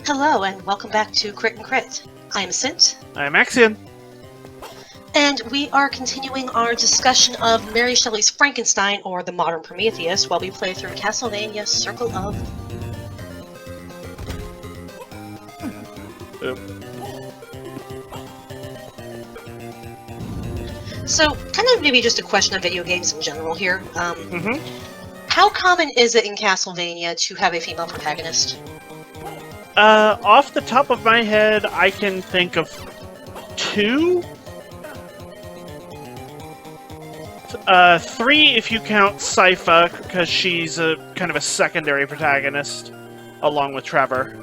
Hello, and welcome back to Crit and Crit. I'm Scint, I'm Axion. and we are continuing our discussion of Mary Shelley's Frankenstein, or the Modern Prometheus, while we play through Castlevania Circle of... So, kind of maybe just a question of video games in general here. How common is it in Castlevania to have a female protagonist? Off the top of my head, I can think of two. Three if you count Sypha, because she's a kind of a secondary protagonist, along with Trevor.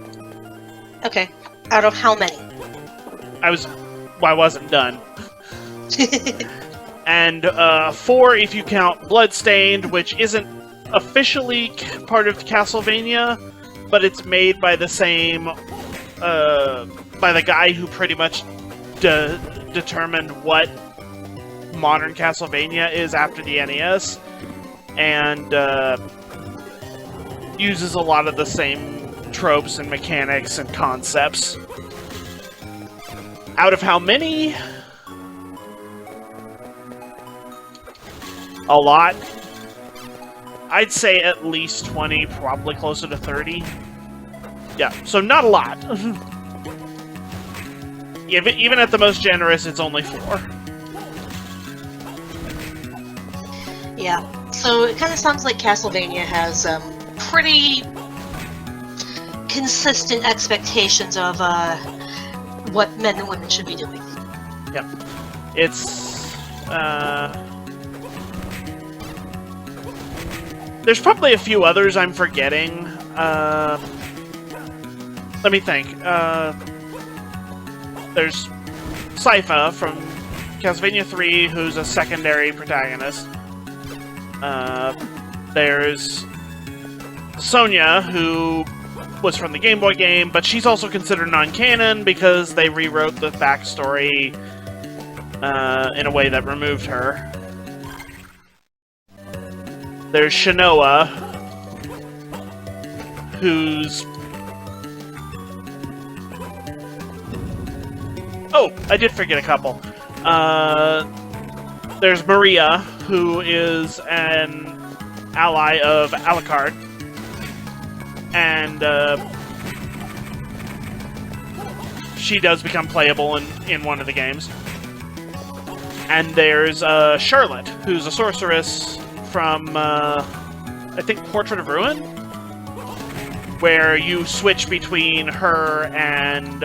Okay. Out of how many? I wasn't done. And four if you count Bloodstained, which isn't officially part of Castlevania, but it's made by the same, by the guy who pretty much determined what modern Castlevania is after the NES, and uses a lot of the same tropes and mechanics and concepts. Out of how many? A lot. I'd say at least 20, probably closer to 30. Yeah, so not a lot. Even at the most generous, it's only 4. Yeah, so it kind of sounds like Castlevania has pretty consistent expectations of what men and women should be doing. Yep. It's... There's probably a few others I'm forgetting. Let me think. There's Sypha from Castlevania 3, who's a secondary protagonist. There's Sonia, who was from the Game Boy game, but she's also considered non-canon because they rewrote the backstory in a way that removed her. There's Shinoa, who's... Oh, I did forget a couple. There's Maria, who is an ally of Alucard. And she does become playable in one of the games. And there's Charlotte, who's a sorceress from, I think, Portrait of Ruin, where you switch between her and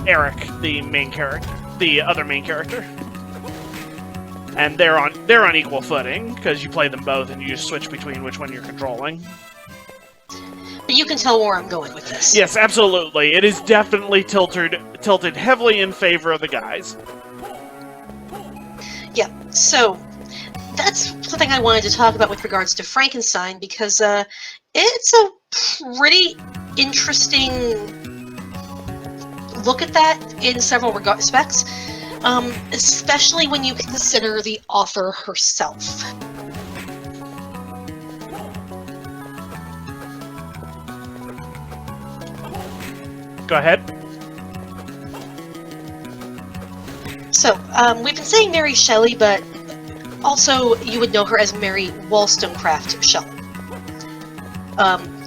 Eric, the main character, the other main character, and they're on equal footing because you play them both and you just switch between which one you're controlling. But you can tell where I'm going with this. Yes, absolutely. It is definitely tilted heavily in favor of the guys. Yeah. So that's something I wanted to talk about with regards to Frankenstein, because it's a pretty interesting look at that in several respects, especially when you consider the author herself. Go ahead. So, we've been saying Mary Shelley, but also you would know her as Mary Wollstonecraft Shelley.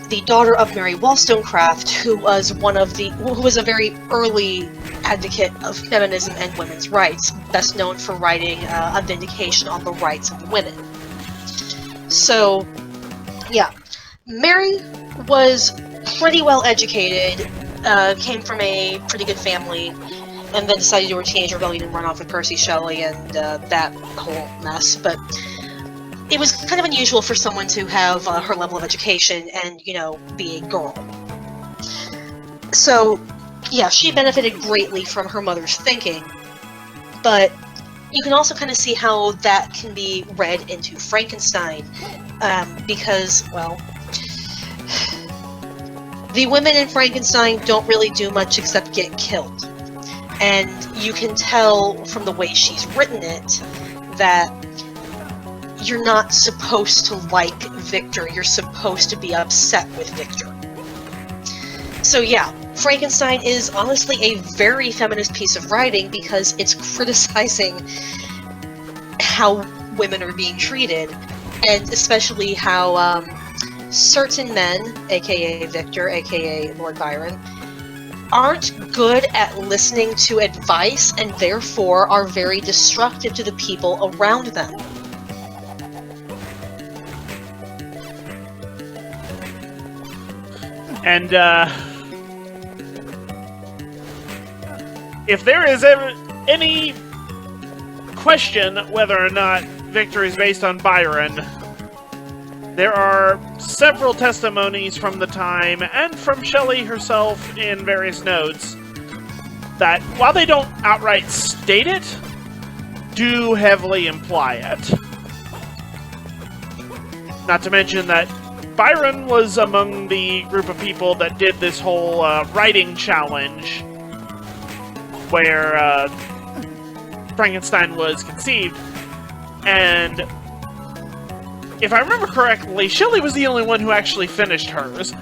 The daughter of Mary Wollstonecraft, who was a very early advocate of feminism and women's rights, best known for writing A Vindication on the Rights of Women. So, yeah, Mary was pretty well educated, came from a pretty good family, and then decided to do her teenage rebellion and run off with Percy Shelley and that whole mess. But it was kind of unusual for someone to have her level of education and, be a girl. So, yeah, she benefited greatly from her mother's thinking, but you can also kind of see how that can be read into Frankenstein, because, well, the women in Frankenstein don't really do much except get killed. And you can tell from the way she's written it that you're not supposed to like Victor, you're supposed to be upset with Victor. So yeah, Frankenstein is honestly a very feminist piece of writing because it's criticizing how women are being treated, and especially how certain men, aka Victor, aka Lord Byron, aren't good at listening to advice and therefore are very destructive to the people around them. And if there is ever any question whether or not Victor is based on Byron, there are several testimonies from the time, and from Shelley herself in various notes, that while they don't outright state it, do heavily imply it. Not to mention that Byron was among the group of people that did this whole writing challenge where Frankenstein was conceived, and if I remember correctly, Shelley was the only one who actually finished hers.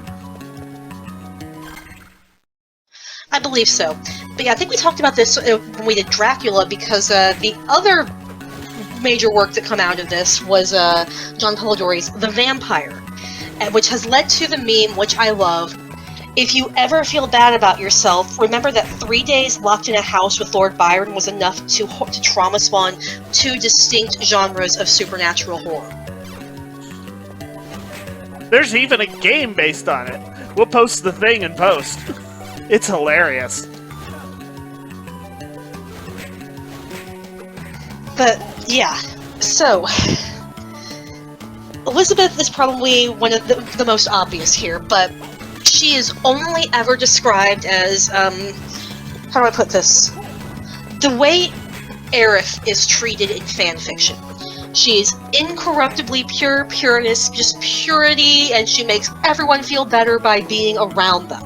I believe so. But yeah, I think we talked about this when we did Dracula, because the other major work that come out of this was John Polidori's The Vampire, which has led to the meme, which I love. If you ever feel bad about yourself, remember that 3 days locked in a house with Lord Byron was enough to trauma spawn 2 distinct genres of supernatural horror. There's even a game based on it. We'll post the thing in post. It's hilarious. But, yeah. So, Elizabeth is probably one of the most obvious here, but she is only ever described as, how do I put this? The way Aerith is treated in fanfiction. She is incorruptibly pure pureness, just purity, and she makes everyone feel better by being around them.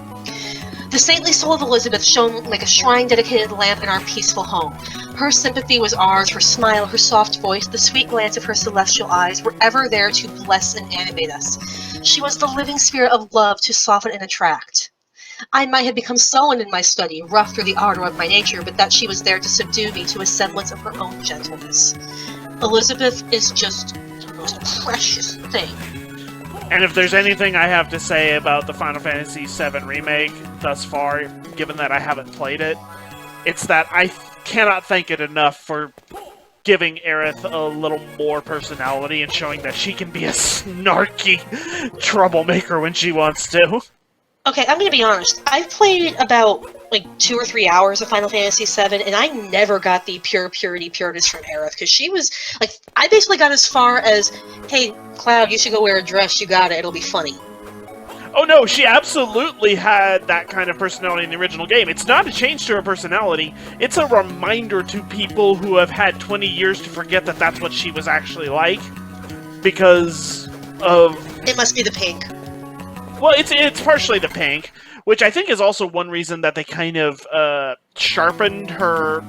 The saintly soul of Elizabeth shone like a shrine-dedicated lamp in our peaceful home. Her sympathy was ours, her smile, her soft voice, the sweet glance of her celestial eyes were ever there to bless and animate us. She was the living spirit of love to soften and attract. I might have become sullen in my study, rough through the ardor of my nature, but that she was there to subdue me to a semblance of her own gentleness. Elizabeth is just the most precious thing. And if there's anything I have to say about the Final Fantasy VII Remake thus far, given that I haven't played it, it's that I cannot thank it enough for giving Aerith a little more personality and showing that she can be a snarky troublemaker when she wants to. Okay, I'm gonna be honest. I've played about, 2 or 3 hours of Final Fantasy VII, and I never got the pureness from Aerith, because she was, I basically got as far as, hey, Cloud, you should go wear a dress, you got it, it'll be funny. Oh no, she absolutely had that kind of personality in the original game. It's not a change to her personality, it's a reminder to people who have had 20 years to forget that that's what she was actually like, because of... It must be the pink. Well, it's partially the pink, which I think is also one reason that they kind of sharpened her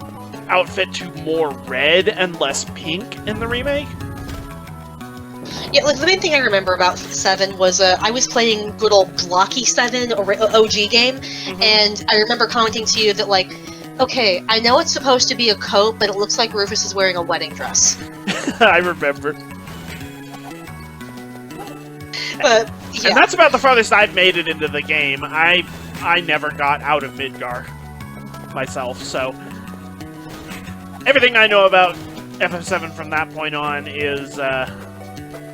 outfit to more red and less pink in the remake. Yeah, the main thing I remember about 7 was I was playing good old Blocky 7, or OG game, and I remember commenting to you that, okay, I know it's supposed to be a coat, but it looks like Rufus is wearing a wedding dress. I remember. But, yeah. And that's about the farthest I've made it into the game. I never got out of Midgar myself, so everything I know about FF7 from that point on is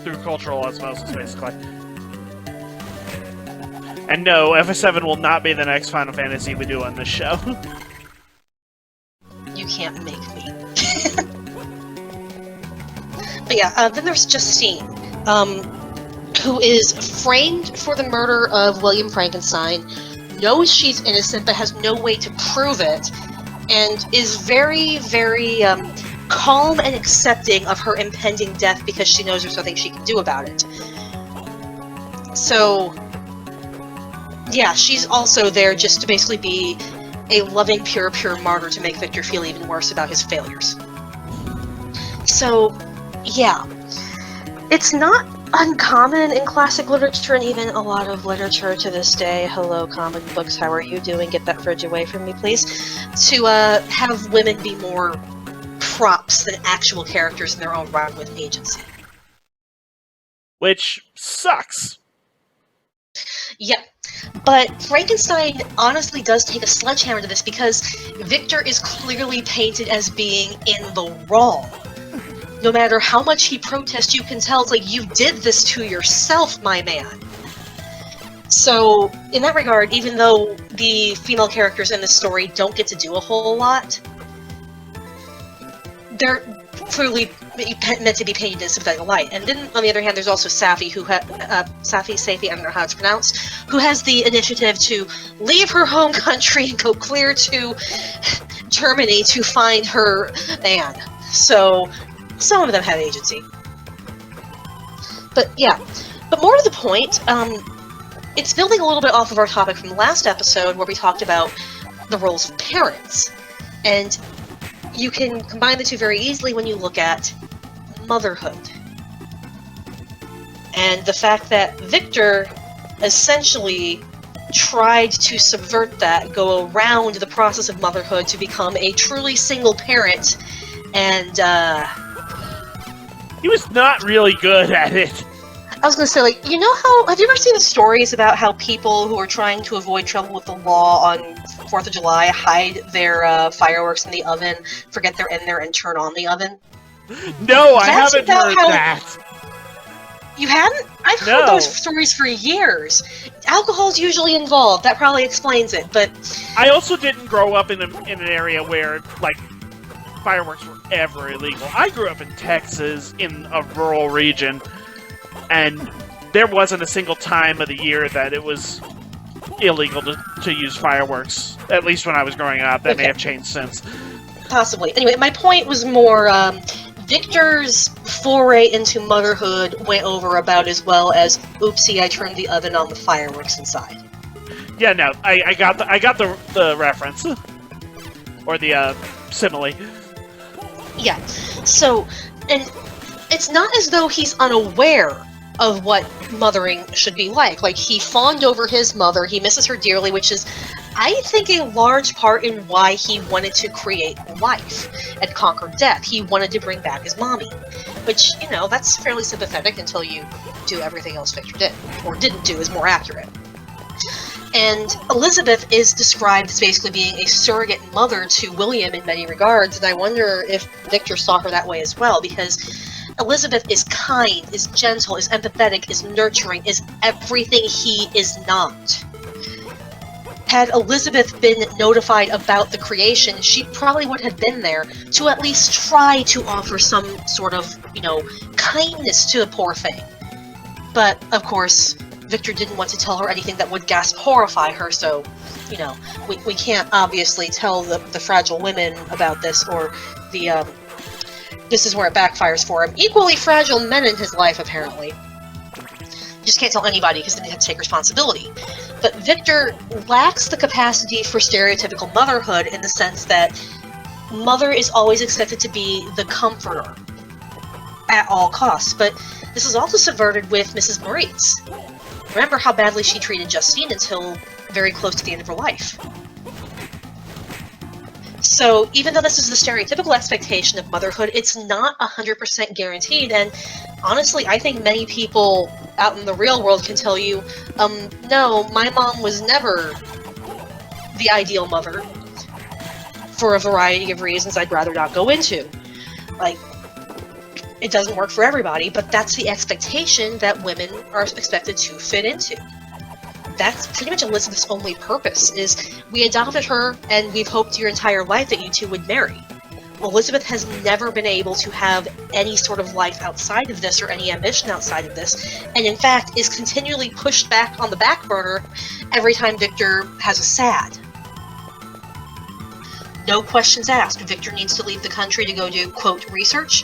through cultural osmosis, basically. And no, FF7 will not be the next Final Fantasy we do on this show. You can't make me. But yeah, then there's Justine, who is framed for the murder of William Frankenstein, knows she's innocent but has no way to prove it, and is very, very calm and accepting of her impending death because she knows there's nothing she can do about it. So, yeah, she's also there just to basically be a loving, pure martyr to make Victor feel even worse about his failures. So, yeah. It's not uncommon in classic literature and even a lot of literature to this day. Hello, comic books, how are you doing? Get that fridge away from me, please. To have women be more props than actual characters in their own right with agency. Which sucks. Yeah, but Frankenstein honestly does take a sledgehammer to this because Victor is clearly painted as being in the wrong. No matter how much he protests, you can tell it's like, you did this to yourself, my man. So, in that regard, even though the female characters in this story don't get to do a whole lot, they're clearly meant to be painted in sympathetic light. And then, on the other hand, there's also Safi, Safi, I don't know how it's pronounced, who has the initiative to leave her home country and go clear to Germany to find her man. So, some of them have agency. But yeah, but more to the point, it's building a little bit off of our topic from the last episode where we talked about the roles of parents. And you can combine the two very easily when you look at motherhood. And the fact that Victor essentially tried to subvert that, go around the process of motherhood to become a truly single parent, and he was not really good at it. I was gonna say, like, you know how, have you ever seen the stories about how people who are trying to avoid trouble with the law on 4th of July hide their fireworks in the oven, forget they're in there, and turn on the oven? No, I haven't heard that. You hadn't? I've heard those stories for years. Alcohol's usually involved, that probably explains it, but... I also didn't grow up in an area where, like, fireworks were ever illegal. I grew up in Texas, in a rural region, and there wasn't a single time of the year that it was illegal to use fireworks. At least when I was growing up. That may have changed since. Possibly. Anyway, my point was more, Victor's foray into motherhood went over about as well as, oopsie, I turned the oven on the fireworks inside. Yeah, no, I got the reference. Or the, simile. Yeah, so, and it's not as though he's unaware of what mothering should be like. Like, he fawned over his mother, he misses her dearly, which is, I think, a large part in why he wanted to create life and conquer death. He wanted to bring back his mommy. Which, you know, that's fairly sympathetic until you do everything else Victor did. Or didn't do, is more accurate. And Elizabeth is described as basically being a surrogate mother to William in many regards, and I wonder if Victor saw her that way as well, because Elizabeth is kind, is gentle, is empathetic, is nurturing, is everything he is not. Had Elizabeth been notified about the creation, she probably would have been there to at least try to offer some sort of, you know, kindness to the poor thing. But, of course, Victor didn't want to tell her anything that would horrify her, so, you know, we can't obviously tell the fragile women about this, or the, this is where it backfires for him. Equally fragile men in his life, apparently. You just can't tell anybody, because then they have to take responsibility. But Victor lacks the capacity for stereotypical motherhood in the sense that mother is always expected to be the comforter at all costs, but this is also subverted with Mrs. Moritz. Remember how badly she treated Justine until very close to the end of her life. So, even though this is the stereotypical expectation of motherhood, it's not 100% guaranteed, and honestly, I think many people out in the real world can tell you, no, my mom was never the ideal mother, for a variety of reasons I'd rather not go into. Like, it doesn't work for everybody, but that's the expectation that women are expected to fit into. That's pretty much Elizabeth's only purpose, is we adopted her and we've hoped your entire life that you two would marry. Elizabeth has never been able to have any sort of life outside of this or any ambition outside of this, and in fact is continually pushed back on the back burner every time Victor has a sad. No questions asked. Victor needs to leave the country to go do, quote, research.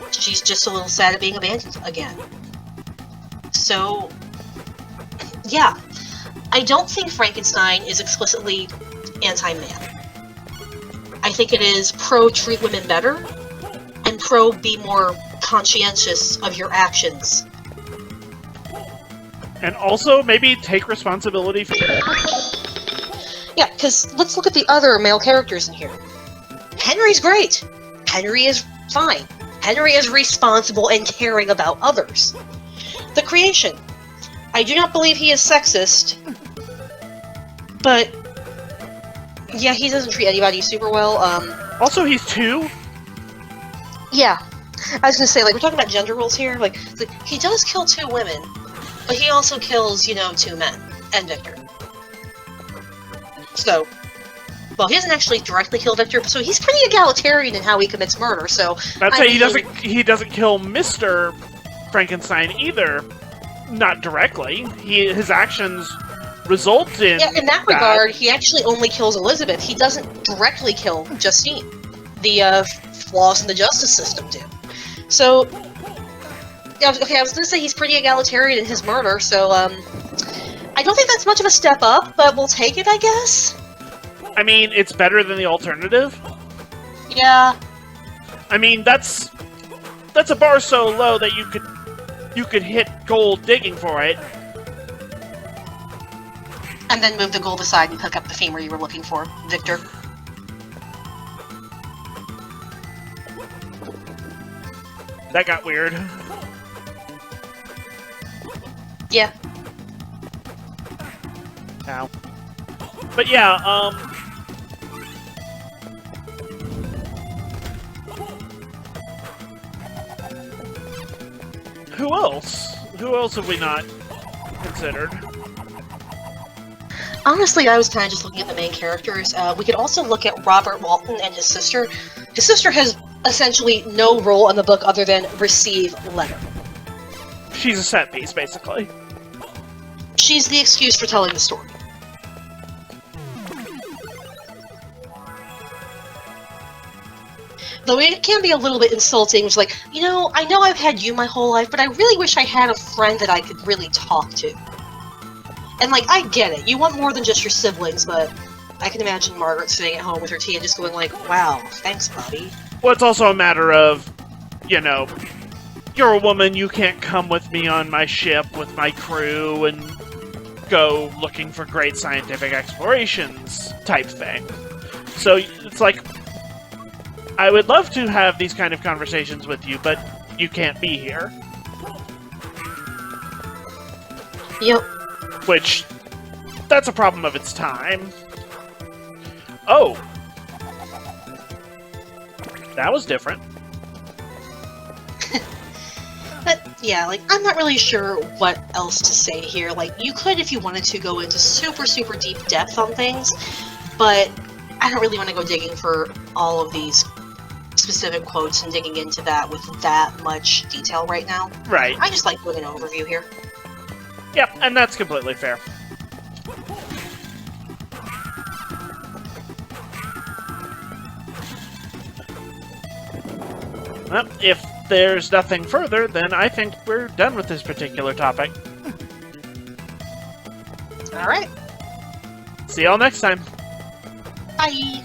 She's just a little sad at being abandoned again. So, yeah, I don't think Frankenstein is explicitly anti-man. I think it is pro-treat women better, and pro-be more conscientious of your actions And also, maybe take responsibility for... Yeah, because let's look at the other male characters in here. Henry's great. Henry is fine. Henry is responsible and caring about others. The Creation. I do not believe he is sexist, but yeah, he doesn't treat anybody super well. Also, he's 2? Yeah. I was gonna say, like, we're talking about gender roles here. Like, he does kill 2 women, but he also kills, 2 men. And Victor. So, well, he doesn't actually directly kill Victor, so he's pretty egalitarian in how he commits murder, so... I'd say he doesn't kill Mr. Frankenstein either. Not directly. His actions result in... Yeah, in that regard, he actually only kills Elizabeth. He doesn't directly kill Justine. The, flaws in the justice system do. So... Yeah, okay, I was gonna say he's pretty egalitarian in his murder, so, I don't think that's much of a step up, but we'll take it, I guess? I mean, it's better than the alternative. Yeah. I mean, that's a bar so low that you could hit gold digging for it. And then move the gold aside and pick up the femur you were looking for, Victor. That got weird. Yeah. Ow. But yeah, who else? Who else have we not considered? Honestly, I was kind of just looking at the main characters. We could also look at Robert Walton and his sister. His sister has essentially no role in the book other than receive letter. She's a set piece, basically. She's the excuse for telling the story. Though it can be a little bit insulting, it's like, I know I've had you my whole life, but I really wish I had a friend that I could really talk to. And, like, I get it. You want more than just your siblings, but I can imagine Margaret sitting at home with her tea and just going like, wow, thanks, Bobby. Well, it's also a matter of, you're a woman, you can't come with me on my ship with my crew and go looking for great scientific explorations type thing. So it's like, I would love to have these kind of conversations with you, but you can't be here. Yep. Which, that's a problem of its time. Oh. That was different. But, yeah, like, I'm not really sure what else to say here. Like, you could, if you wanted to, go into super, super deep depth on things, but I don't really want to go digging for all of these specific quotes and digging into that with that much detail right now. Right. I just like doing an overview here. Yep, and that's completely fair. Well, if there's nothing further, then I think we're done with this particular topic. Alright. See y'all next time. Bye!